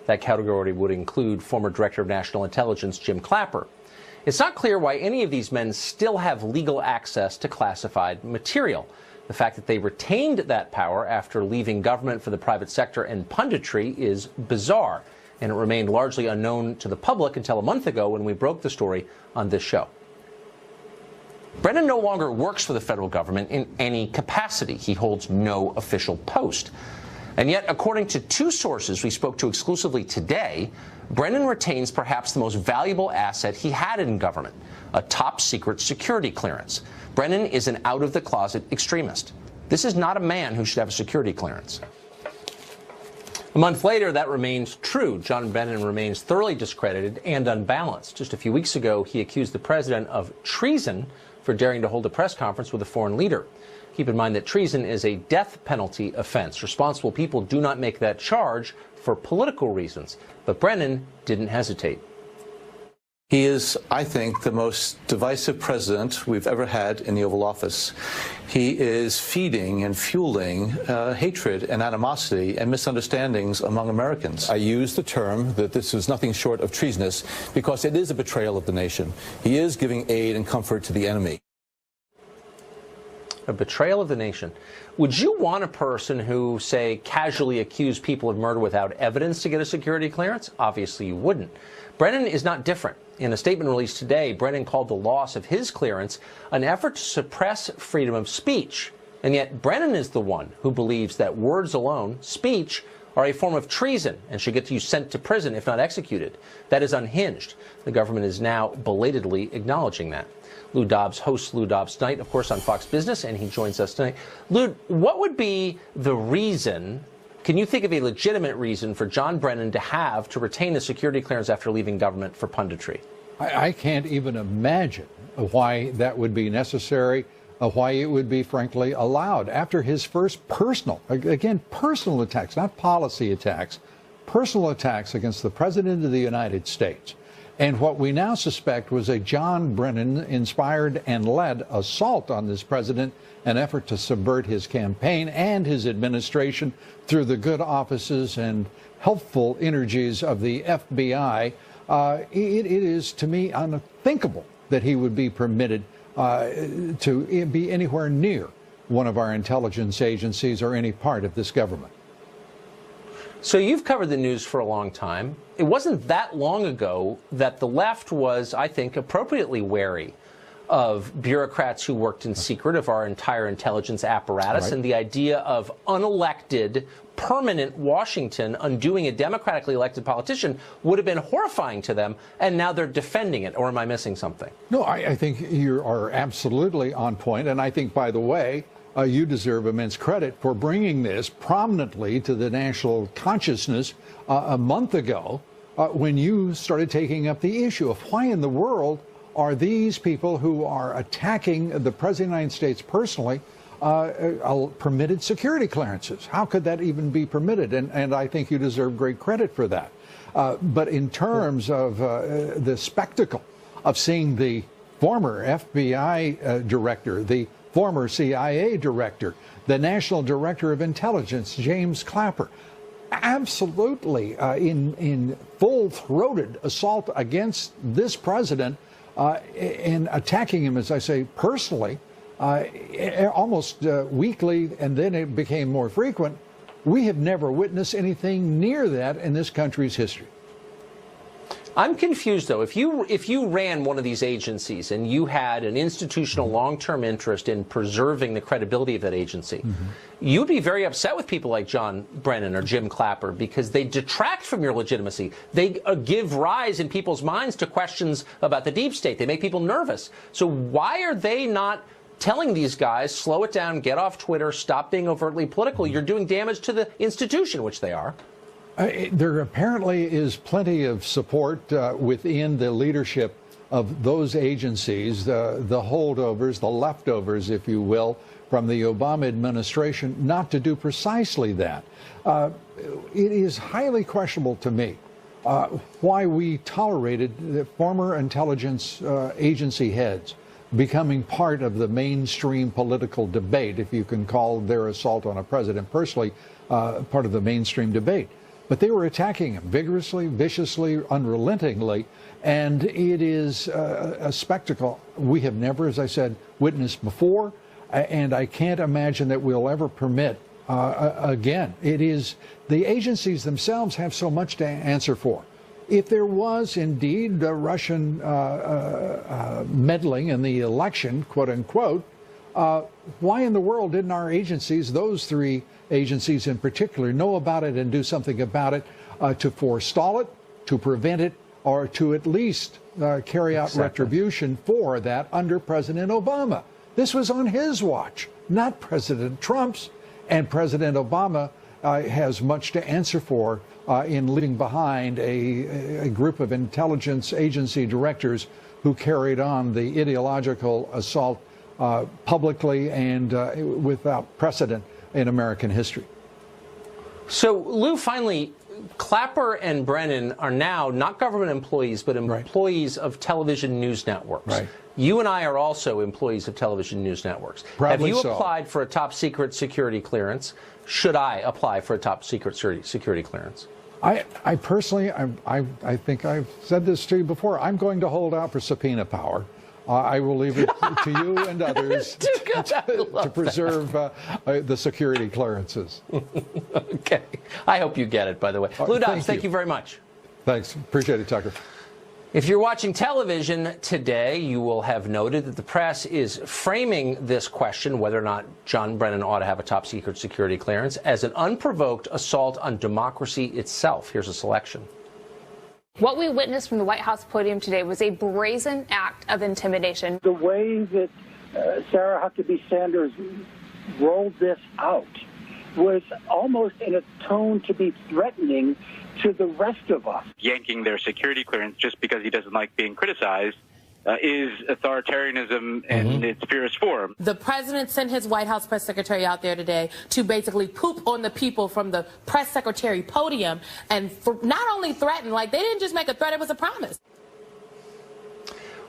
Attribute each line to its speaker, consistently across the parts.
Speaker 1: That category would include former Director of National Intelligence Jim Clapper. It's not clear why any of these men still have legal access to classified material. The fact that they retained that power after leaving government for the private sector and punditry is bizarre, and it remained largely unknown to the public until a month ago when we broke the story on this show. Brennan no longer works for the federal government in any capacity. He holds no official post. And yet, according to two sources we spoke to exclusively today, Brennan retains perhaps the most valuable asset he had in government, a top-secret security clearance. Brennan is an out-of-the-closet extremist. This is not a man who should have a security clearance. A month later, that remains true. John Brennan remains thoroughly discredited and unbalanced. Just a few weeks ago, he accused the president of treason for daring to hold a press conference with a foreign leader. Keep in mind that treason is a death penalty offense. Responsible people do not make that charge for political reasons. But Brennan didn't hesitate.
Speaker 2: He is, I think, the most divisive president we've ever had in the Oval Office. He is feeding and fueling hatred and animosity and misunderstandings among Americans. I use the term that this is nothing short of treasonous because it is a betrayal of the nation. He is giving aid and comfort to the enemy.
Speaker 1: A betrayal of the nation. Would you want a person who, say, casually accused people of murder without evidence to get a security clearance? Obviously you wouldn't. Brennan is not different. In a statement released today, Brennan called the loss of his clearance an effort to suppress freedom of speech. And yet Brennan is the one who believes that words alone, speech, are a form of treason and should get you sent to prison if not executed. That is unhinged. The government is now belatedly acknowledging that. Lou Dobbs hosts Lou Dobbs Tonight, of course, on Fox Business, and he joins us tonight. Lou, what would be the reason, can you think of a legitimate reason for John Brennan to retain a security clearance after leaving government for punditry?
Speaker 3: I can't even imagine why that would be necessary, why it would be, frankly, allowed. After his first personal attacks, not policy attacks, personal attacks against the President of the United States. And what we now suspect was a John Brennan-inspired and led assault on this president, an effort to subvert his campaign and his administration through the good offices and helpful energies of the FBI. It is, to me, unthinkable that he would be permitted to be anywhere near one of our intelligence agencies or any part of this government.
Speaker 1: So you've covered the news for a long time. It wasn't that long ago that the left was, I think, appropriately wary of bureaucrats who worked in secret of our entire intelligence apparatus, right, and the idea of unelected, permanent Washington undoing a democratically elected politician would have been horrifying to them, and now they're defending it. Or am I missing something?
Speaker 3: No, I think you are absolutely on point, and I think, by the way, you deserve immense credit for bringing this prominently to the national consciousness a month ago when you started taking up the issue of why in the world are these people who are attacking the President of the United States personally permitted security clearances? How could that even be permitted? And I think you deserve great credit for that. But in terms of the spectacle of seeing the former FBI director, the former CIA director, the National Director of Intelligence, James Clapper, absolutely in full-throated assault against this president and attacking him, as I say, personally, almost weekly, and then it became more frequent. We have never witnessed anything near that in this country's history.
Speaker 1: I'm confused, though. If you ran one of these agencies and you had an institutional long-term interest in preserving the credibility of that agency, you'd be very upset with people like John Brennan or Jim Clapper because they detract from your legitimacy. They give rise in people's minds to questions about the deep state. They make people nervous. So why are they not telling these guys, slow it down, get off Twitter, stop being overtly political? You're doing damage to the institution, which they are.
Speaker 3: There apparently is plenty of support within the leadership of those agencies, the holdovers, the leftovers, if you will, from the Obama administration, not to do precisely that. It is highly questionable to me why we tolerated the former intelligence agency heads becoming part of the mainstream political debate, if you can call their assault on a president personally part of the mainstream debate. but they were attacking him vigorously, viciously, unrelentingly, and it is a spectacle we have never, as I said, witnessed before, and I can't imagine that we'll ever permit again. It is, the agencies themselves have so much to answer for. If there was indeed Russian meddling in the election, quote unquote, why in the world didn't our agencies, those three agencies in particular, know about it and do something about it to forestall it, to prevent it, or to at least carry out retribution for that under President Obama? This was on his watch, not President Trump's. And President Obama has much to answer for in leaving behind a group of intelligence agency directors who carried on the ideological assault publicly and without precedent in American history.
Speaker 1: So, Lou, finally, Clapper and Brennan are now not government employees, but employees of television news networks.
Speaker 3: Right.
Speaker 1: You and I are also employees of television news networks.
Speaker 3: Probably
Speaker 1: Have you
Speaker 3: so.
Speaker 1: applied for a top secret security clearance? Should I apply for a top secret security clearance?
Speaker 3: I personally, I think I've said this to you before, I'm going to hold out for subpoena power. I will leave it to you and others to preserve the security clearances.
Speaker 1: Okay. I hope you get it, by the way. Lou Dobbs, thank you very much.
Speaker 3: Thanks. Appreciate it, Tucker.
Speaker 1: If you're watching television today, you will have noted that the press is framing this question, whether or not John Brennan ought to have a top secret security clearance, as an unprovoked assault on democracy itself. Here's a selection.
Speaker 4: What we witnessed from the White House podium today was a brazen act of intimidation.
Speaker 5: The way that Sarah Huckabee Sanders rolled this out was almost in a tone to be threatening to the rest of us.
Speaker 6: Yanking their security clearance just because he doesn't like being criticized is authoritarianism in its purest form.
Speaker 7: The president sent his White House press secretary out there today to basically poop on the people from the press secretary podium and not only threaten, like they didn't just make a threat, it was a promise.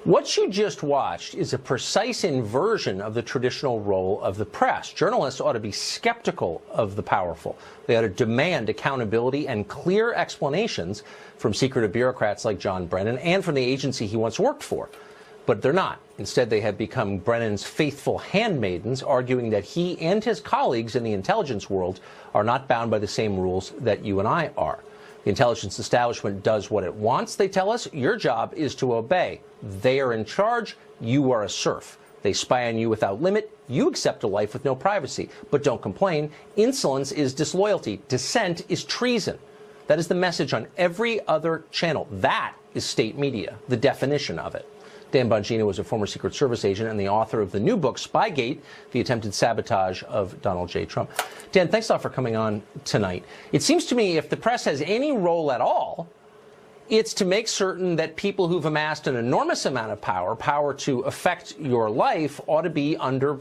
Speaker 1: What you just watched is a precise inversion of the traditional role of the press. Journalists ought to be skeptical of the powerful. They ought to demand accountability and clear explanations from secretive bureaucrats like John Brennan and from the agency he once worked for. But they're not. Instead, they have become Brennan's faithful handmaidens, arguing that he and his colleagues in the intelligence world are not bound by the same rules that you and I are. The intelligence establishment does what it wants, they tell us. Your job is to obey. They are in charge. You are a serf. They spy on you without limit. You accept a life with no privacy. But don't complain. Insolence is disloyalty. Dissent is treason. That is the message on every other channel. That is state media, the definition of it. Dan Bongino was a former Secret Service agent and the author of the new book, Spygate, The Attempted Sabotage of Donald J. Trump. Dan, thanks a lot for coming on tonight. It seems to me if the press has any role at all, it's to make certain that people who've amassed an enormous amount of power to affect your life, ought to be under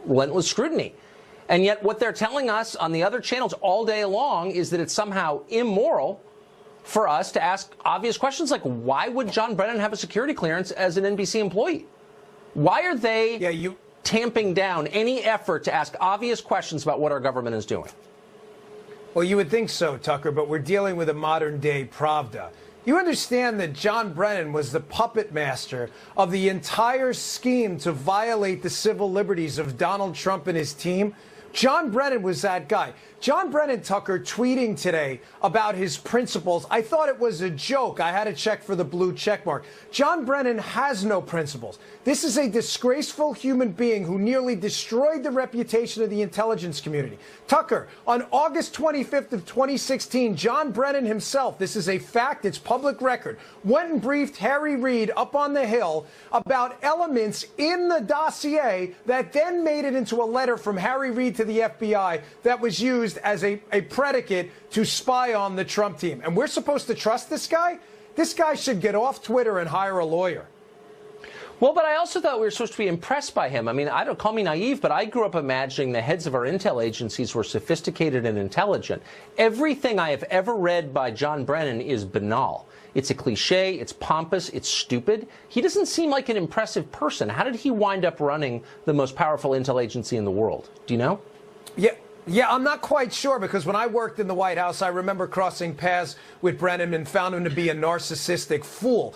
Speaker 1: relentless scrutiny. And yet what they're telling us on the other channels all day long is that it's somehow immoral for us to ask obvious questions like, why would John Brennan have a security clearance as an NBC employee? Why are they tamping down any effort to ask obvious questions about what our government is doing?
Speaker 8: Well, you would think so, Tucker, but we're dealing with a modern-day Pravda. You understand that John Brennan was the puppet master of the entire scheme to violate the civil liberties of Donald Trump and his team? John Brennan was that guy. John Brennan, Tucker, tweeting today about his principles. I thought it was a joke. I had to check for the blue check mark. John Brennan has no principles. This is a disgraceful human being who nearly destroyed the reputation of the intelligence community. Tucker, on August 25th of 2016, John Brennan himself, this is a fact, it's public record, went and briefed Harry Reid up on the Hill about elements in the dossier that then made it into a letter from Harry Reid to the FBI that was used as a predicate to spy on the Trump team. And we're supposed to trust this guy? This guy should get off Twitter and hire a lawyer.
Speaker 1: Well, but I also thought we were supposed to be impressed by him. I mean, I don't call me naive, but I grew up imagining the heads of our intel agencies were sophisticated and intelligent. Everything I have ever read by John Brennan is banal. It's a cliche, it's pompous, it's stupid. He doesn't seem like an impressive person. How did he wind up running the most powerful intel agency in the world? Do you know?
Speaker 8: Yeah, I'm not quite sure, because when I worked in the White House, I remember crossing paths with Brennan and found him to be a narcissistic fool,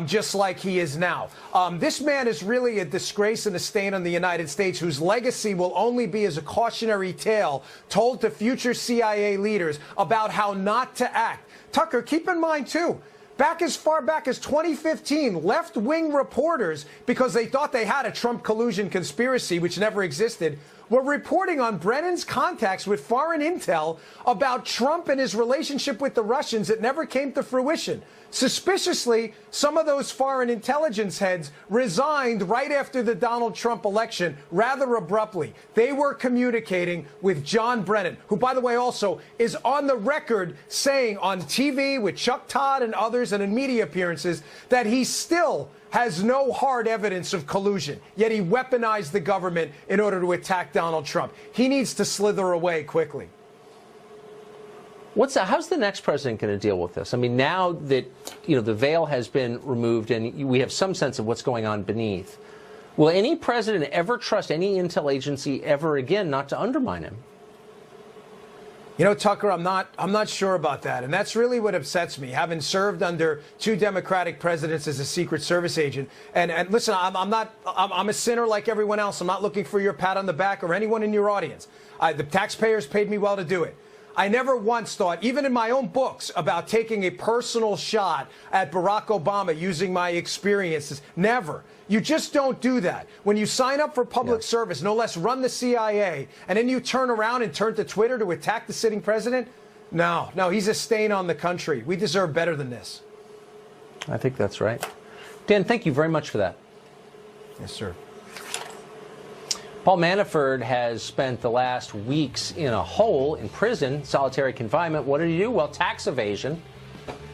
Speaker 8: just like he is now. This man is really a disgrace and a stain on the United States, whose legacy will only be as a cautionary tale told to future CIA leaders about how not to act. Tucker, keep in mind, too, back as far back as 2015, left-wing reporters, because they thought they had a Trump collusion conspiracy, which never existed, were reporting on Brennan's contacts with foreign intel about Trump and his relationship with the Russians that never came to fruition. Suspiciously, some of those foreign intelligence heads resigned right after the Donald Trump election, rather abruptly. They were communicating with John Brennan, who, by the way, also is on the record saying on TV with Chuck Todd and others and in media appearances that he still has no hard evidence of collusion, yet he weaponized the government in order to attack Donald Trump. He needs to slither away quickly.
Speaker 1: How's the next president going to deal with this? I mean, now that, the veil has been removed and we have some sense of what's going on beneath, will any president ever trust any intel agency ever again not to undermine him?
Speaker 8: Tucker, I'm not sure about that. And that's really what upsets me, having served under two Democratic presidents as a Secret Service agent. And listen, I'm a sinner like everyone else. I'm not looking for your pat on the back or anyone in your audience. The taxpayers paid me well to do it. I never once thought, even in my own books, about taking a personal shot at Barack Obama using my experiences. Never. You just don't do that. When you sign up for public service, no less run the CIA, and then you turn around and turn to Twitter to attack the sitting president? No, he's a stain on the country. We deserve better than this.
Speaker 1: I think that's right. Dan, thank you very much for that.
Speaker 8: Yes, sir.
Speaker 1: Paul Manafort has spent the last weeks in a hole in prison, solitary confinement. What did he do? Well, tax evasion.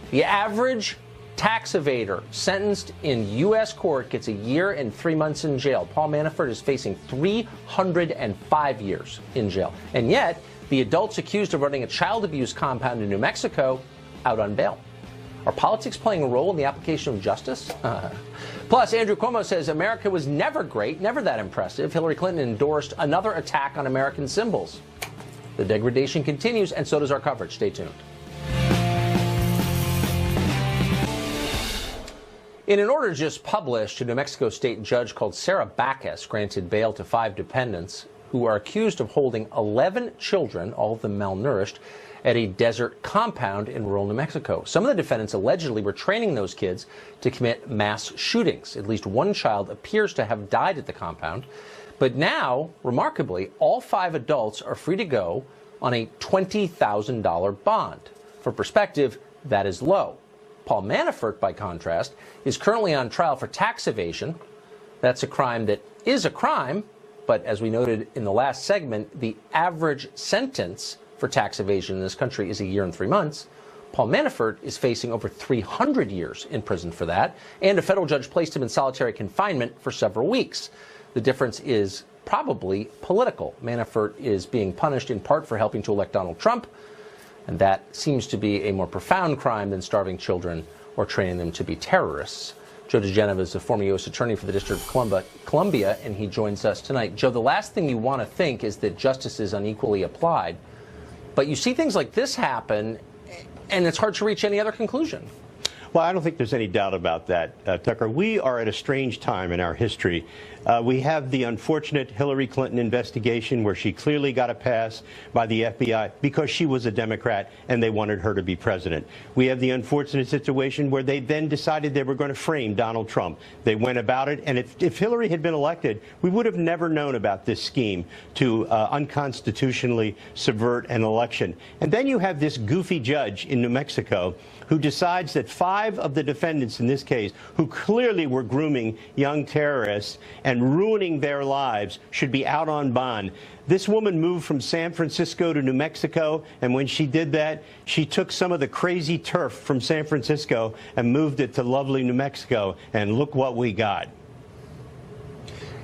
Speaker 1: The average tax evader sentenced in U.S. court gets a year and 3 months in jail. Paul Manafort is facing 305 years in jail. And yet, the adults accused of running a child abuse compound in New Mexico out on bail. Are politics playing a role in the application of justice? Plus, Andrew Cuomo says America was never great, never that impressive. Hillary Clinton endorsed another attack on American symbols. The degradation continues, and so does our coverage. Stay tuned. In an order just published, a New Mexico state judge called Sarah Backus granted bail to 5 dependents who are accused of holding 11 children, all of them malnourished, at a desert compound in rural New Mexico. Some of the defendants allegedly were training those kids to commit mass shootings. At least one child appears to have died at the compound. But now, remarkably, all 5 adults are free to go on a $20,000 bond. For perspective, that is low. Paul Manafort, by contrast, is currently on trial for tax evasion. That's a crime that is a crime, but as we noted in the last segment, the average sentence for tax evasion in this country is a year and 3 months. Paul Manafort is facing over 300 years in prison for that, and a federal judge placed him in solitary confinement for several weeks. The difference is probably political. Manafort is being punished in part for helping to elect Donald Trump, and that seems to be a more profound crime than starving children or training them to be terrorists. Joe DeGeneva is a former U.S. attorney for the District of Columbia, and he joins us tonight. Joe, the last thing you want to think is that justice is unequally applied. But you see things like this happen, and it's hard to reach any other conclusion.
Speaker 9: Well, I don't think there's any doubt about that, Tucker. We are at a strange time in our history. We have the unfortunate Hillary Clinton investigation where she clearly got a pass by the FBI because she was a Democrat and they wanted her to be president. We have the unfortunate situation where they then decided they were going to frame Donald Trump. They went about it, and if Hillary had been elected, we would have never known about this scheme to unconstitutionally subvert an election. And then you have this goofy judge in New Mexico who decides that 5 of the defendants in this case, who clearly were grooming young terrorists and ruining their lives, should be out on bond. This woman moved from San Francisco to New Mexico, and when she did that, she took some of the crazy turf from San Francisco and moved it to lovely New Mexico, and look what we got.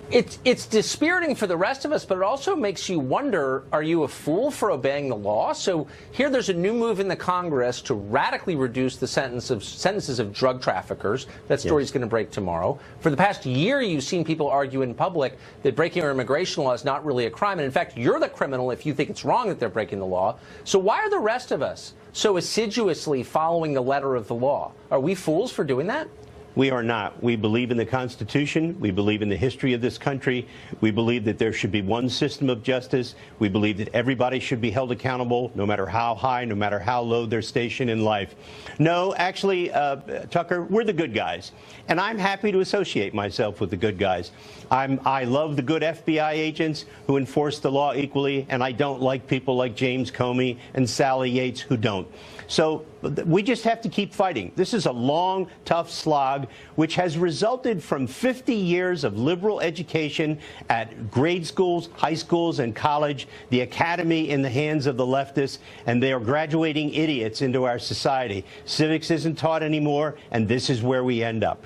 Speaker 1: It's dispiriting for the rest of us, but it also makes you wonder, are you a fool for obeying the law? So here there's a new move in the Congress to radically reduce the sentences of drug traffickers. That story is going to break tomorrow. For the past year, you've seen people argue in public that breaking our immigration law is not really a crime. And in fact, you're the criminal if you think it's wrong that they're breaking the law. So why are the rest of us so assiduously following the letter of the law? Are we fools for doing that?
Speaker 9: We are not. We believe in the Constitution. We believe in the history of this country. We believe that there should be one system of justice. We believe that everybody should be held accountable, no matter how high, no matter how low their station in life. No, actually, Tucker, we're the good guys. And I'm happy to associate myself with the good guys. I love the good FBI agents who enforce the law equally, and I don't like people like James Comey and Sally Yates who don't. So we just have to keep fighting. This is a long, tough slog, which has resulted from 50 years of liberal education at grade schools, high schools, and college, the academy in the hands of the leftists, and they are graduating idiots into our society. Civics isn't taught anymore, and this is where we end up.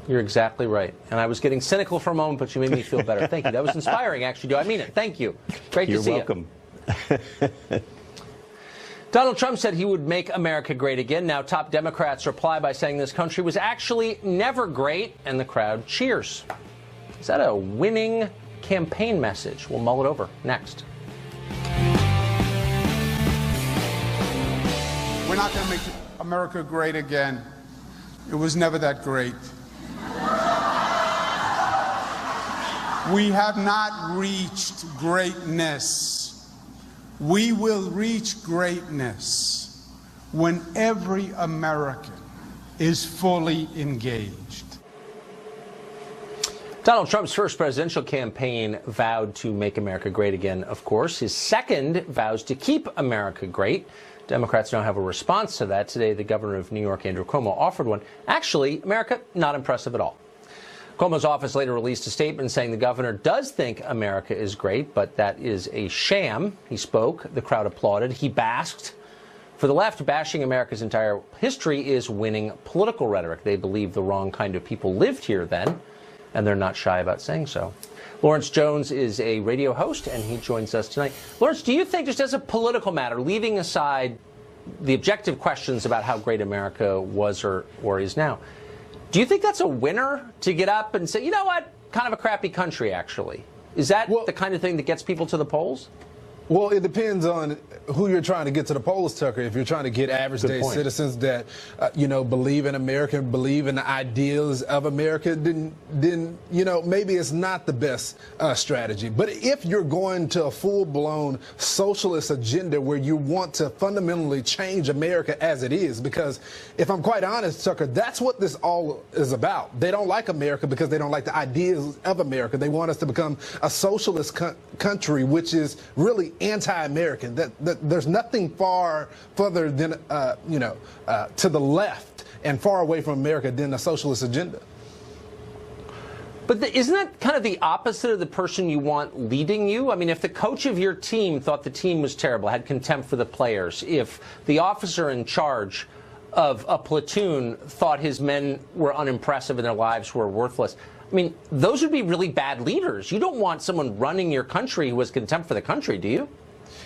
Speaker 1: You're exactly right. And I was getting cynical for a moment, but you made me feel better. Thank you. That was inspiring, actually. Do I mean it? Thank you. Great to see you.
Speaker 9: You're welcome.
Speaker 1: Donald Trump said he would make America great again. Now top Democrats reply by saying this country was actually never great, and the crowd cheers. Is that a winning campaign message? We'll mull it over next.
Speaker 10: We're not going to make America great again. It was never that great. We have not reached greatness. We will reach greatness when every American is fully engaged.
Speaker 1: Donald Trump's first presidential campaign vowed to make America great again, of course. His second vows to keep America great. Democrats now have a response to that. Today, the governor of New York, Andrew Cuomo, offered one. Actually, America, not impressive at all. Cuomo's office later released a statement saying the governor does think America is great, but that is a sham. He spoke. The crowd applauded. He basked. For the left, bashing America's entire history is winning political rhetoric. They believe the wrong kind of people lived here then, and they're not shy about saying so. Lawrence Jones is a radio host, and he joins us tonight. Lawrence, do you think, just as a political matter, leaving aside the objective questions about how great America was or is now, do you think that's a winner to get up and say, you know what, kind of a crappy country, actually? Is that the kind of thing that gets people to the polls?
Speaker 11: Well, it depends on who you're trying to get to the polls, Tucker. If you're trying to get average-day citizens that, believe in America, believe in the ideals of America, then maybe it's not the best strategy. But if you're going to a full-blown socialist agenda where you want to fundamentally change America as it is, because if I'm quite honest, Tucker, that's what this all is about. They don't like America because they don't like the ideas of America. They want us to become a socialist country, which is really anti-American. That there's nothing further than to the left and far away from America than a socialist agenda.
Speaker 1: But isn't that kind of the opposite of the person you want leading you? I mean, if the coach of your team thought the team was terrible, had contempt for the players, if the officer in charge of a platoon thought his men were unimpressive and their lives were worthless, I mean, those would be really bad leaders. You don't want someone running your country who has contempt for the country, do you?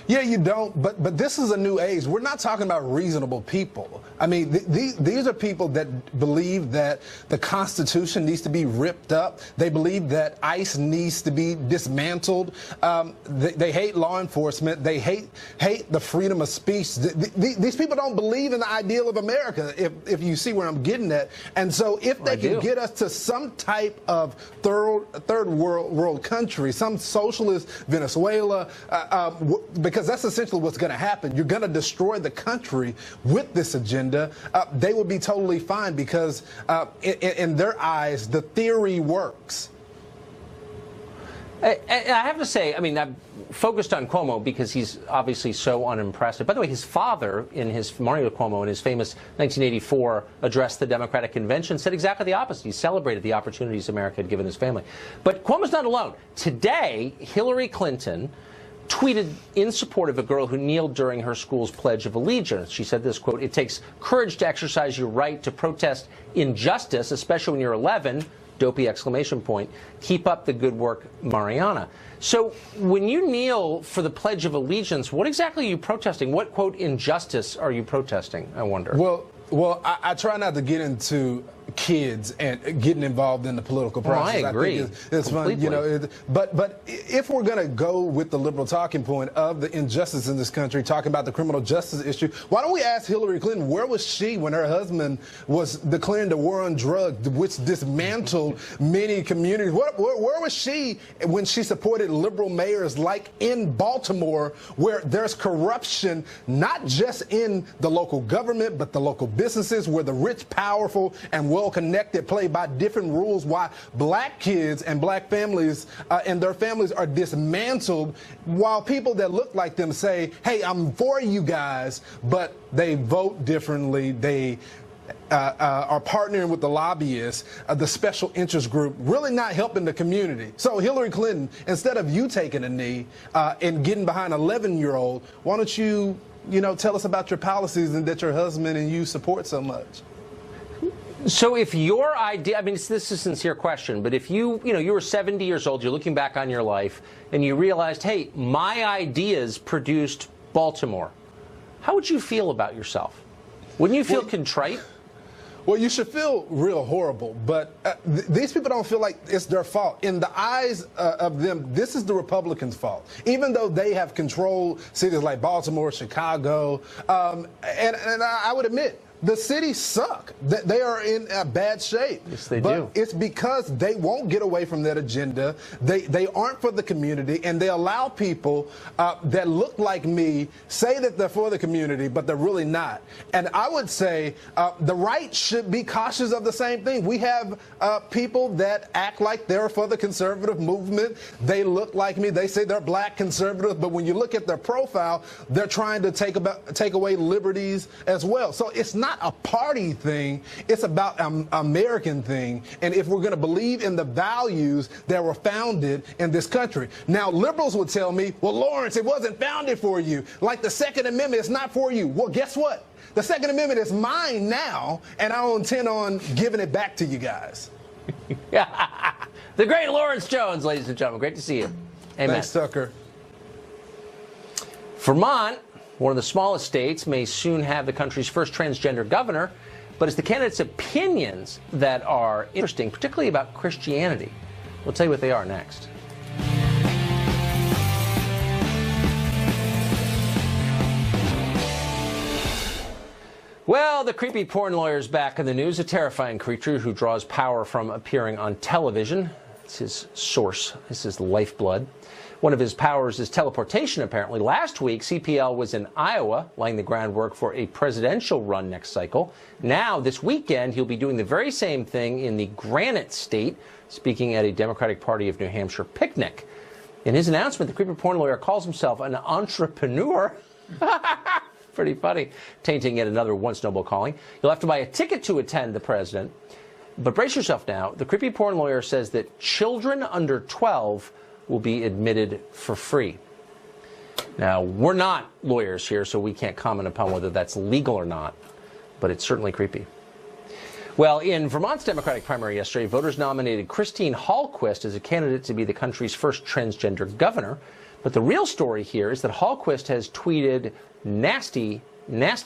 Speaker 11: Yeah, you don't. But this is a new age. We're not talking about reasonable people. I mean, these are people that believe that the Constitution needs to be ripped up. They believe that ICE needs to be dismantled. They hate law enforcement. They hate the freedom of speech. These people don't believe in the ideal of America, if you see where I'm getting at. And so if they can get us to some type of third world country, some socialist Venezuela, because that's essentially what's going to happen. You're going to destroy the country with this agenda. They would be totally fine because in their eyes, the theory works.
Speaker 1: And I have to say, I mean, I'm focused on Cuomo because he's obviously so unimpressive. By the way, his father, Mario Cuomo, in his famous 1984 address to the Democratic Convention, said exactly the opposite. He celebrated the opportunities America had given his family. But Cuomo's not alone. Today, Hillary Clinton tweeted in support of a girl who kneeled during her school's Pledge of Allegiance. She said this, quote, "It takes courage to exercise your right to protest injustice, especially when you're 11. Dopey exclamation point. Keep up the good work, Mariana. So when you kneel for the Pledge of Allegiance, what exactly are you protesting? What, quote, injustice are you protesting, I wonder?
Speaker 11: Well, I try not to get into kids and getting involved in the political process.
Speaker 1: I agree.
Speaker 11: I think it's fun, you know. But if we're going to go with the liberal talking point of the injustice in this country, talking about the criminal justice issue, why don't we ask Hillary Clinton, where was she when her husband was declaring the war on drugs, which dismantled many communities? Where was she when she supported liberal mayors like in Baltimore, where there's corruption, not just in the local government, but the local businesses, where the rich, powerful, and well-connected play by different rules, why black kids and black families and their families are dismantled, while people that look like them say, hey, I'm for you guys, but they vote differently. They are partnering with the lobbyists, the special interest group, really not helping the community. So Hillary Clinton, instead of you taking a knee and getting behind an 11-year-old, why don't you tell us about your policies and that your husband and you support so much?
Speaker 1: So if your idea, I mean, this is a sincere question, but if you were 70 years old, you're looking back on your life, and you realized, hey, my ideas produced Baltimore, how would you feel about yourself? Wouldn't you feel contrite?
Speaker 11: Well, you should feel real horrible, but these people don't feel like it's their fault. In the eyes of them, this is the Republicans' fault, even though they have controlled cities like Baltimore, Chicago, and I would admit, the cities suck. They are in bad shape.
Speaker 1: Yes, they
Speaker 11: do. It's because they won't get away from that agenda. They aren't for the community, and they allow people that look like me say that they're for the community, but they're really not. And I would say the right should be cautious of the same thing. We have people that act like they're for the conservative movement. They look like me. They say they're black conservative, but when you look at their profile, they're trying to take away liberties as well. So it's not a party thing. It's about an American thing. And if we're going to believe in the values that were founded in this country. Now, liberals would tell me, well, Lawrence, it wasn't founded for you. Like the Second Amendment is not for you. Well, guess what? The Second Amendment is mine now, and I don't intend on giving it back to you guys.
Speaker 1: The great Lawrence Jones, ladies and gentlemen. Great to see you. Amen.
Speaker 11: Thanks, Tucker.
Speaker 1: Vermont, one of the smallest states, may soon have the country's first transgender governor, but it's the candidates' opinions that are interesting, particularly about Christianity. We'll tell you what they are next. Well, the creepy porn lawyer's back in the news, a terrifying creature who draws power from appearing on television. It's his source. It's his lifeblood. One of his powers is teleportation, apparently. Last week, CPL was in Iowa, laying the groundwork for a presidential run next cycle. Now, this weekend, he'll be doing the very same thing in the Granite State, speaking at a Democratic Party of New Hampshire picnic. In his announcement, the creepy porn lawyer calls himself an entrepreneur. Pretty funny. Tainting yet another once noble calling. You'll have to buy a ticket to attend the president. But brace yourself now. The creepy porn lawyer says that children under 12 will be admitted for free. Now, we're not lawyers here, so we can't comment upon whether that's legal or not, but it's certainly creepy. Well, in Vermont's Democratic primary yesterday, voters nominated Christine Hallquist as a candidate to be the country's first transgender governor. But the real story here is that Hallquist has tweeted nasty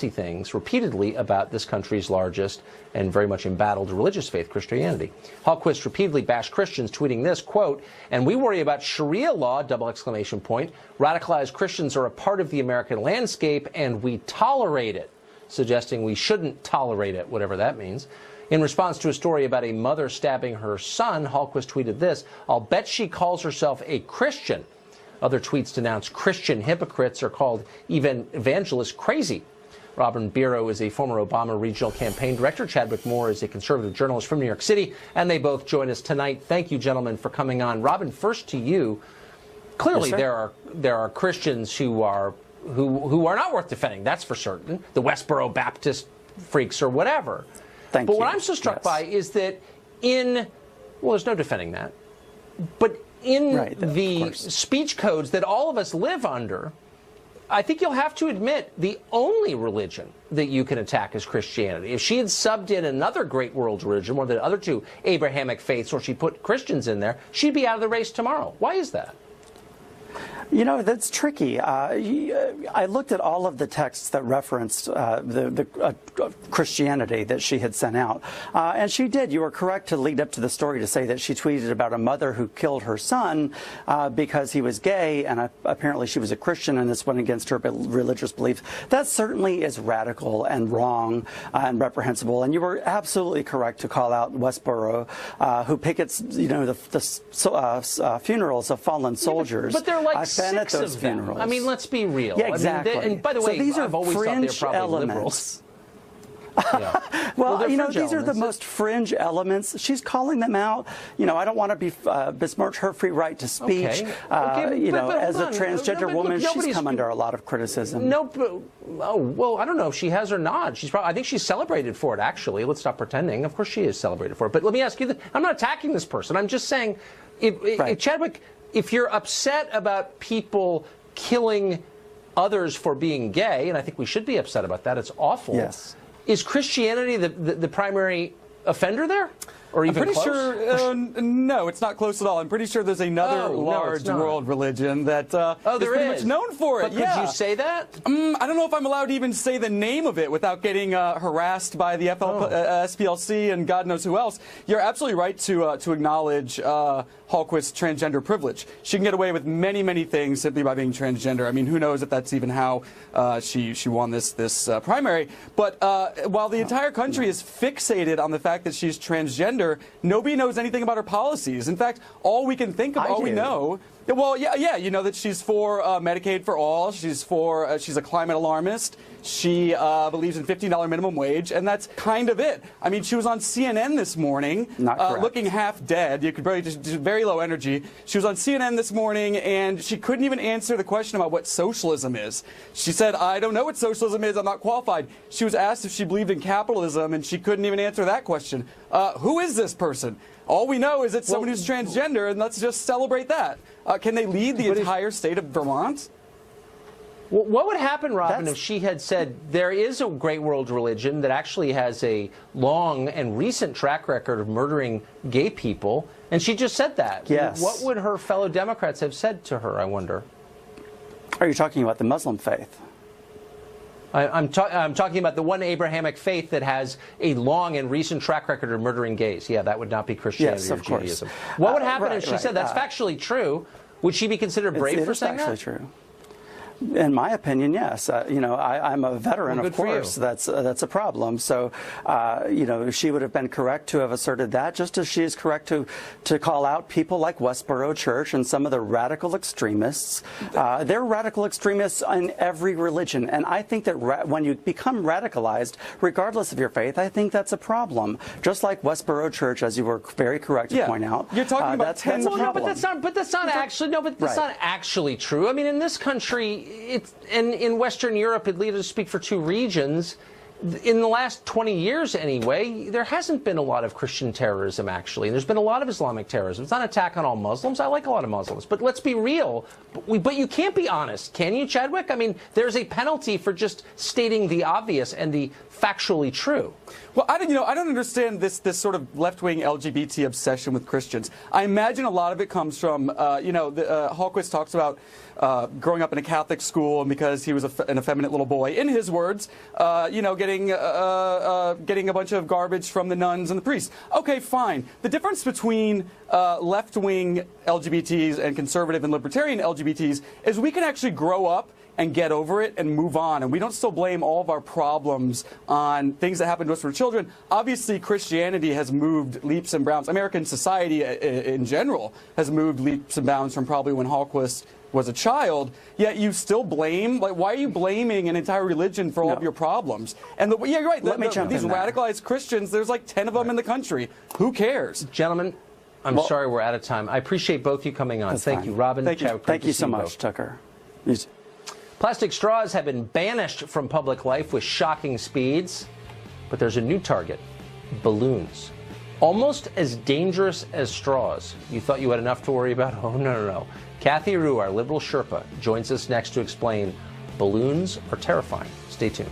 Speaker 1: things repeatedly about this country's largest and very much embattled religious faith, Christianity. Hallquist repeatedly bashed Christians, tweeting this, quote, "And we worry about Sharia law, double exclamation point. Radicalized Christians are a part of the American landscape and we tolerate it," suggesting we shouldn't tolerate it, whatever that means. In response to a story about a mother stabbing her son, Hallquist tweeted this, "I'll bet she calls herself a Christian." Other tweets denounce Christian hypocrites, are called even evangelists crazy. Robin Biro is a former Obama regional campaign director. Chadwick Moore is a conservative journalist from New York City, and they both join us tonight. Thank you, gentlemen, for coming on. Robin, first to you. Clearly, yes, there are Christians who are not worth defending. That's for certain. The Westboro Baptist freaks or whatever. But what I'm so struck by is that there's no defending that, but in the speech codes that all of us live under, I think you'll have to admit the only religion that you can attack is Christianity. If she had subbed in another great world religion, one of the other two Abrahamic faiths, or she put Christians in there, she'd be out of the race tomorrow. Why is that?
Speaker 12: You know, that's tricky. I looked at all of the texts that referenced the Christianity that she had sent out. And she did. You were correct to lead up to the story to say that she tweeted about a mother who killed her son because he was gay, and apparently she was a Christian, and this went against her religious beliefs. That certainly is radical and wrong and reprehensible. And you were absolutely correct to call out Westboro, who pickets, you know, the funerals of fallen soldiers.
Speaker 1: But they're like
Speaker 12: six
Speaker 1: of them.
Speaker 12: Funerals.
Speaker 1: I mean, let's be real.
Speaker 12: Yeah, exactly.
Speaker 1: I mean, and by the way,
Speaker 12: so these are
Speaker 1: I've always
Speaker 12: fringe
Speaker 1: thought they're probably
Speaker 12: elements.
Speaker 1: liberals. Yeah.
Speaker 12: Well, you know,
Speaker 1: fringe
Speaker 12: these are the
Speaker 1: elements.
Speaker 12: most fringe elements. She's calling them out. You know, I don't want to besmirch her free right to speech.
Speaker 1: Okay,
Speaker 12: you know,
Speaker 1: but
Speaker 12: as a
Speaker 1: hold on.
Speaker 12: transgender woman, she's come under a lot of criticism.
Speaker 1: No, oh, well, I don't know if she has or not. She's probably, I think she's celebrated for it, actually. Let's stop pretending. Of course she is celebrated for it. But let me ask you, I'm not attacking this person. I'm just saying, if Chadwick, if you're upset about people killing others for being gay, and I think we should be upset about that, it's awful.
Speaker 12: Yes.
Speaker 1: Is Christianity the primary offender there? Or even
Speaker 13: I'm pretty
Speaker 1: close?
Speaker 13: sure, no, it's not close at all. I'm pretty sure there's another large world religion that is pretty much known for it.
Speaker 1: But could you say that?
Speaker 13: I don't know if I'm allowed to even say the name of it without getting harassed by the SPLC and God knows who else. You're absolutely right to acknowledge Hallquist's transgender privilege. She can get away with many, many things simply by being transgender. I mean, who knows if that's even how she won this primary. But while the entire country is fixated on the fact that she's transgender, nobody knows anything about her policies. In fact, all we can think of, all we know, well, yeah, you know that she's for Medicaid for all. She's for she's a climate alarmist. She believes in $15 minimum wage, and that's kind of it. I mean, she was on CNN this morning, looking half dead. You could probably just very low energy. She was on CNN this morning, and she couldn't even answer the question about what socialism is. She said, "I don't know what socialism is. I'm not qualified." She was asked if she believed in capitalism, and she couldn't even answer that question. Who is this person? All we know is it's someone who's transgender, and let's just celebrate that. Can they lead the entire state of Vermont?
Speaker 1: What would happen, Robin, if she had said there is a great world religion that actually has a long and recent track record of murdering gay people, and she just said that?
Speaker 12: Yes.
Speaker 1: What would her fellow Democrats have said to her, I wonder?
Speaker 12: Are you talking about the Muslim faith?
Speaker 1: I'm talking about the one Abrahamic faith that has a long and recent track record of murdering gays. Yeah, that would not be Christianity or Judaism. What would happen if she said that's factually true? Would she be considered brave for saying that?
Speaker 12: It's factually true. In my opinion, yes. You know, I'm a veteran,
Speaker 1: well,
Speaker 12: of course. That's a problem. So, you know, she would have been correct to have asserted that, just as she is correct to call out people like Westboro Church and some of the radical extremists. They're radical extremists in every religion, and I think that when you become radicalized, regardless of your faith, I think that's a problem. Just like Westboro Church, as you were very correct to point out.
Speaker 13: You're talking about
Speaker 12: that's a problem.
Speaker 1: But that's not actually not actually true. I mean, in this country. And in Western Europe, at least to speak for two regions, in the last 20 years anyway, there hasn't been a lot of Christian terrorism, actually. And there's been a lot of Islamic terrorism. It's not an attack on all Muslims. I like a lot of Muslims. But let's be real. But you can't be honest, can you, Chadwick? I mean, there's a penalty for just stating the obvious and the factually true.
Speaker 13: Well, I don't understand this sort of left-wing LGBT obsession with Christians. I imagine a lot of it comes from, Hallquist talks about growing up in a Catholic school and because he was an effeminate little boy. In his words, getting a bunch of garbage from the nuns and the priests. Okay, fine. The difference between left-wing LGBTs and conservative and libertarian LGBTs is we can actually grow up and get over it and move on. And we don't still blame all of our problems on things that happen to us for children. Obviously, Christianity has moved leaps and bounds. American society in general has moved leaps and bounds from probably when Hallquist was a child, yet you still blame, like, why are you blaming an entire religion for all of your problems? And yeah, you're right. These radicalized Christians, there's like 10 of them in the country. Who cares?
Speaker 1: Gentlemen, I'm sorry we're out of time. I appreciate both you coming on. Thank you, Robin.
Speaker 12: Thank you so much, Tucker.
Speaker 1: Plastic straws have been banished from public life with shocking speeds, but there's a new target: balloons. Almost as dangerous as straws. You thought you had enough to worry about? Oh, no. Kathy Rue, our liberal Sherpa, joins us next to explain balloons are terrifying. Stay tuned.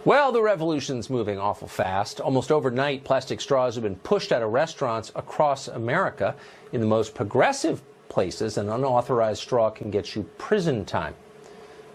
Speaker 1: Well, the revolution's moving awful fast. Almost overnight, plastic straws have been pushed out of restaurants across America. In the most progressive places, an unauthorized straw can get you prison time.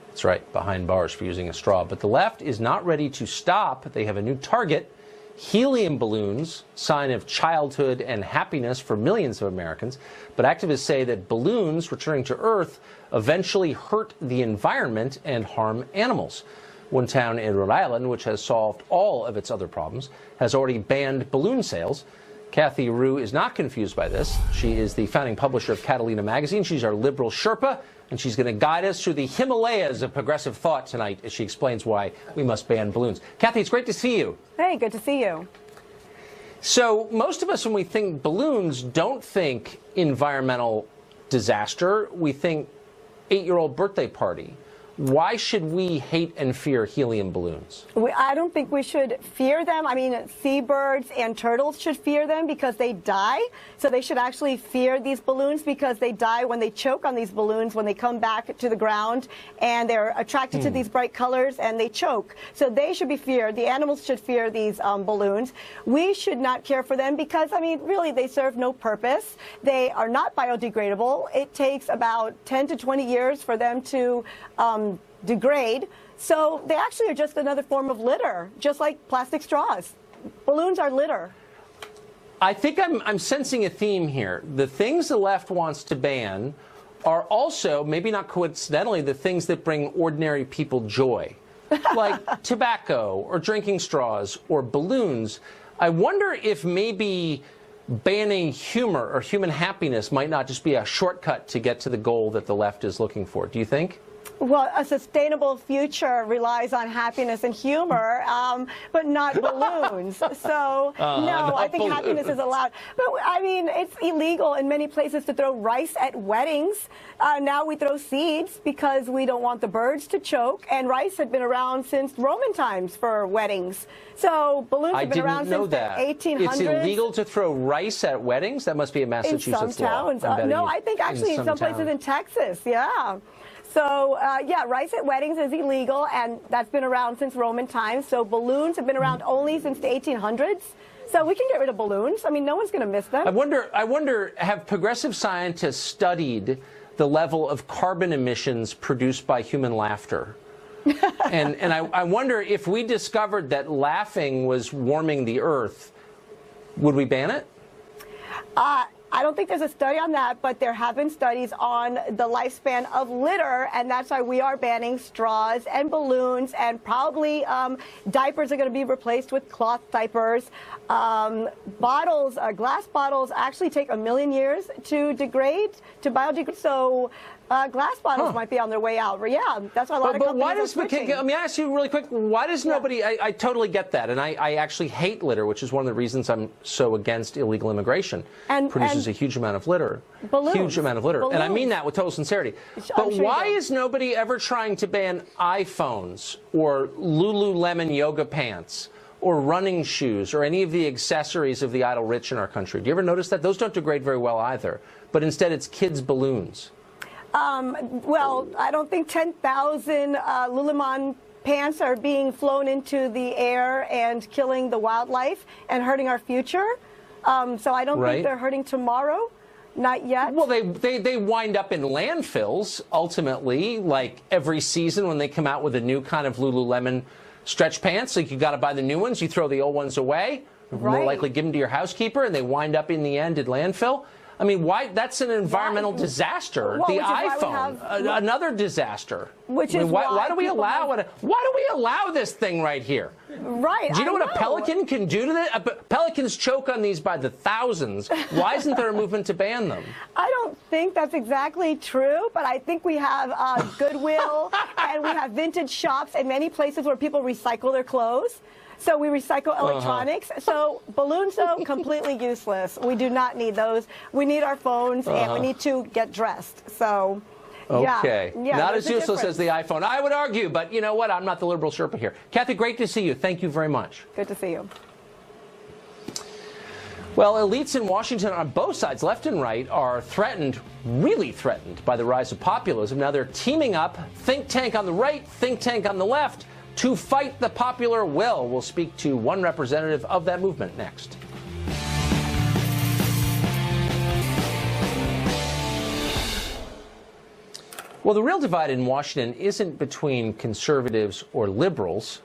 Speaker 1: That's right, behind bars for using a straw. But the left is not ready to stop. They have a new target: helium balloons, sign of childhood and happiness for millions of Americans. But activists say that balloons returning to Earth eventually hurt the environment and harm animals. One town in Rhode Island, which has solved all of its other problems, has already banned balloon sales. Kathy Rue is not confused by this. She is the founding publisher of Catalina magazine. She's our liberal Sherpa, and she's going to guide us through the Himalayas of progressive thought tonight as she explains why we must ban balloons. Kathy, it's great to see you.
Speaker 14: Hey, good to see you.
Speaker 1: So most of us, when we think balloons, don't think environmental disaster. We think 8-year-old birthday party. Why should we hate and fear helium balloons?
Speaker 14: I don't think we should fear them. I mean, seabirds and turtles should fear them because they die. So they should actually fear these balloons because they die when they choke on these balloons, when they come back to the ground, and they're attracted to these bright colors and they choke. So they should be feared. The animals should fear these balloons. We should not care for them because, I mean, really, they serve no purpose. They are not biodegradable. It takes about 10 to 20 years for them to degrade. So they actually are just another form of litter, just like plastic straws. Balloons are litter.
Speaker 1: I think I'm sensing a theme here. The things the left wants to ban are also, maybe not coincidentally, the things that bring ordinary people joy, like tobacco or drinking straws or balloons. I wonder if maybe banning humor or human happiness might not just be a shortcut to get to the goal that the left is looking for. Do you think?
Speaker 14: Well, a sustainable future relies on happiness and humor, but not balloons. So, no, I think happiness is allowed. But, I mean, it's illegal in many places to throw rice at weddings. Now we throw seeds because we don't want the birds to choke. And rice had been around since Roman times for weddings. So balloons have been around since the 1800s.
Speaker 1: It's illegal to throw rice at weddings? That must be a Massachusetts
Speaker 14: in some towns. No, I think actually in some places in Texas, yeah. So, yeah, rice at weddings is illegal, and that's been around since Roman times. So balloons have been around only since the 1800s. So we can get rid of balloons. I mean, no one's going to miss them.
Speaker 1: I wonder, have progressive scientists studied the level of carbon emissions produced by human laughter? and I wonder if we discovered that laughing was warming the Earth, would we ban it?
Speaker 14: I don't think there's a study on that, but there have been studies on the lifespan of litter, and that's why we are banning straws and balloons, and probably diapers are going to be replaced with cloth diapers. Bottles, glass bottles actually take 1 million years to degrade, to biodegrade. So glass bottles might be on their way out. Yeah, that's why a lot of companies are switching.
Speaker 1: Let me ask you really quick, why does nobody, I totally get that, and I actually hate litter, which is one of the reasons I'm so against illegal immigration. It produces a huge amount of litter.
Speaker 14: Balloons.
Speaker 1: Huge amount of litter.
Speaker 14: Balloons.
Speaker 1: And I mean that with total sincerity. But why is nobody ever trying to ban iPhones or Lululemon yoga pants or running shoes or any of the accessories of the idle rich in our country? Do you ever notice that? Those don't degrade very well either. But instead it's kids' balloons.
Speaker 14: Well, I don't think 10,000 Lululemon pants are being flown into the air and killing the wildlife and hurting our future. So I don't think they're hurting tomorrow. Not yet.
Speaker 1: Well, they wind up in landfills, ultimately, like every season when they come out with a new kind of Lululemon stretch pants. Like, you got to buy the new ones, you throw the old ones away. More likely give them to your housekeeper, and they wind up in the end in landfill. I mean, why? That's an environmental disaster.
Speaker 14: Well,
Speaker 1: the iPhone, another disaster.
Speaker 14: Which is
Speaker 1: why do we allow it? Why do we allow this thing right here?
Speaker 14: Right.
Speaker 1: Do you know what a pelican can do to that? Pelicans choke on these by the thousands. Why isn't there a movement to ban them?
Speaker 14: I don't think that's exactly true, but I think we have Goodwill and we have vintage shops in many places where people recycle their clothes. So we recycle electronics. So balloons, though, completely useless. We do not need those. We need our phones, and we need to get dressed. So,
Speaker 1: okay.
Speaker 14: Yeah,
Speaker 1: not as useless as the iPhone, I would argue. But you know what? I'm not the liberal Sherpa here. Kathy, great to see you. Thank you very much.
Speaker 14: Good to see you.
Speaker 1: Well, elites in Washington on both sides, left and right, are threatened, really threatened, by the rise of populism. Now they're teaming up, think tank on the right, think tank on the left, to fight the popular will. We'll speak to one representative of that movement next. Well, the real divide in Washington isn't between conservatives or liberals.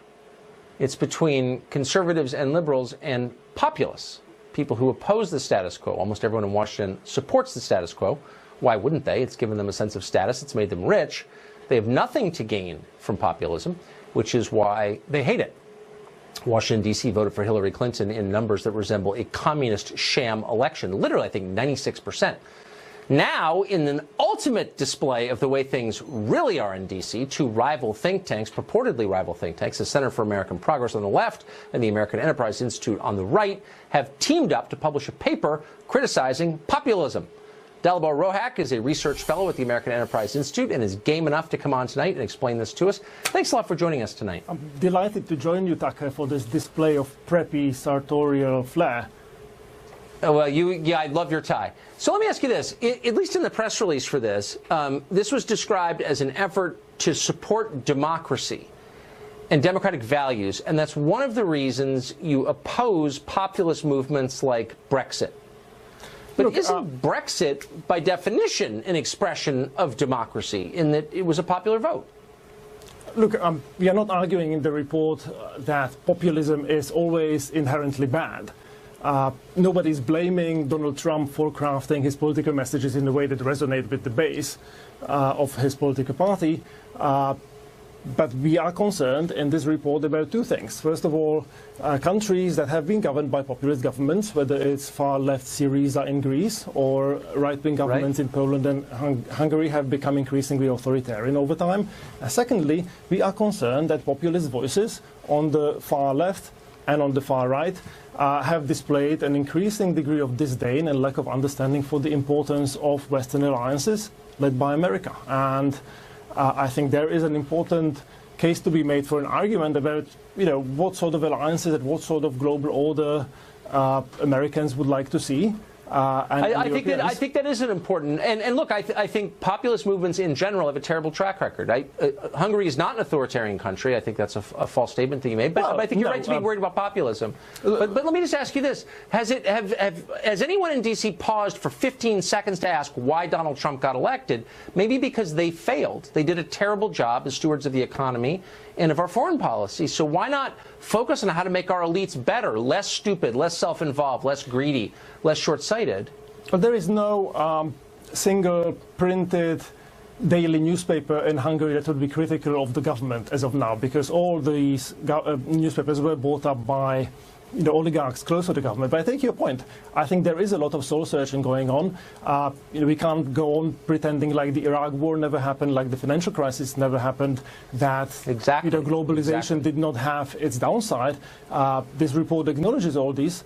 Speaker 1: It's between conservatives and liberals and populists, people who oppose the status quo. Almost everyone in Washington supports the status quo. Why wouldn't they? It's given them a sense of status. It's made them rich. They have nothing to gain from populism, which is why they hate it. Washington, D.C. voted for Hillary Clinton in numbers that resemble a communist sham election. Literally, I think 96%. Now, in an ultimate display of the way things really are in D.C., two rival think tanks, purportedly rival think tanks, the Center for American Progress on the left and the American Enterprise Institute on the right, have teamed up to publish a paper criticizing populism. Dalibor Rohack is a research fellow at the American Enterprise Institute and is game enough to come on tonight and explain this to us. Thanks a lot for joining us tonight.
Speaker 15: I'm delighted to join you, Tucker, for this display of preppy sartorial flair.
Speaker 1: Oh, well, I love your tie. So let me ask you this. At least in the press release for this, this was described as an effort to support democracy and democratic values, and that's one of the reasons you oppose populist movements like Brexit. But look, isn't Brexit, by definition, an expression of democracy in that it was a popular vote?
Speaker 15: Look, we are not arguing in the report that populism is always inherently bad. Nobody's blaming Donald Trump for crafting his political messages in a way that resonate with the base of his political party. But we are concerned in this report about two things. First of all, countries that have been governed by populist governments, whether it's far-left Syriza in Greece or right-wing governments in Poland and Hungary, have become increasingly authoritarian over time. Secondly, we are concerned that populist voices on the far left and on the far right have displayed an increasing degree of disdain and lack of understanding for the importance of Western alliances led by America. And I think there is an important case to be made for an argument about, what sort of alliances and what sort of global order Americans would like to see.
Speaker 1: I think that is an important, and look, I think populist movements in general have a terrible track record. Hungary is not an authoritarian country. I think that's a false statement that you made, but I think you're right to be worried about populism. But let me just ask you this. Has anyone in D.C. paused for 15 seconds to ask why Donald Trump got elected? Maybe because they failed. They did a terrible job as stewards of the economy and of our foreign policy. So why not focus on how to make our elites better, less stupid, less self-involved, less greedy, less short-sighted?
Speaker 15: But there is no single printed daily newspaper in Hungary that would be critical of the government as of now, because all these newspapers were bought up by oligarchs close to the government. But I take your point. I think there is a lot of soul-searching going on. We can't go on pretending like the Iraq war never happened, like the financial crisis never happened, that globalization did not have its downside. This report acknowledges all these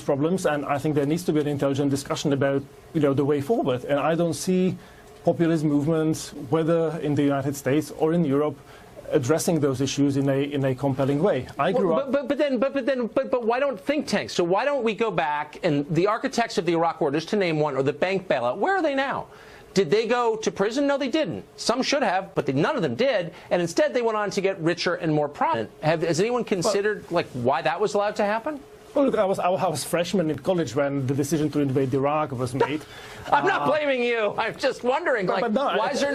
Speaker 15: problems, and I think there needs to be an intelligent discussion about the way forward. And I don't see populist movements, whether in the United States or in Europe, addressing those issues in a compelling way. I grew up.
Speaker 1: But why don't think tanks? So why don't we go back and the architects of the Iraq War, just to name one, or the bank bailout? Where are they now? Did they go to prison? No, they didn't. Some should have, but none of them did. And instead, they went on to get richer and more prominent. Has anyone considered why that was allowed to happen?
Speaker 15: Well, look, I was freshman in college when the decision to invade Iraq was made.
Speaker 1: I'm not blaming you. I'm just wondering, why is there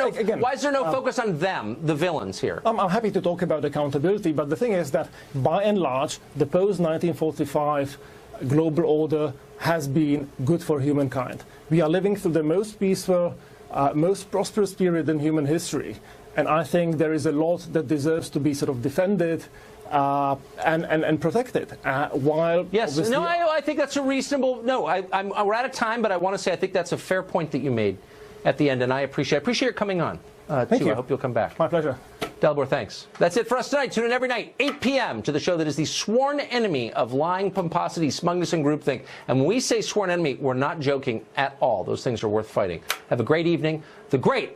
Speaker 1: no focus on them, the villains here?
Speaker 15: I'm happy to talk about accountability, but the thing is that, by and large, the post-1945 global order has been good for humankind. We are living through the most peaceful, most prosperous period in human history, and I think there is a lot that deserves to be sort of defended and protected. While
Speaker 1: yes, no, I think that's a reasonable. No, we're out of time, but I want to say I think that's a fair point that you made at the end, and I appreciate your coming on.
Speaker 15: Thank you.
Speaker 1: I hope you'll come back.
Speaker 15: My pleasure.
Speaker 1: Dalibor, thanks. That's it for us tonight. Tune in every night, 8 p.m. to the show that is the sworn enemy of lying, pomposity, smugness, and groupthink. And when we say sworn enemy, we're not joking at all. Those things are worth fighting. Have a great evening. The great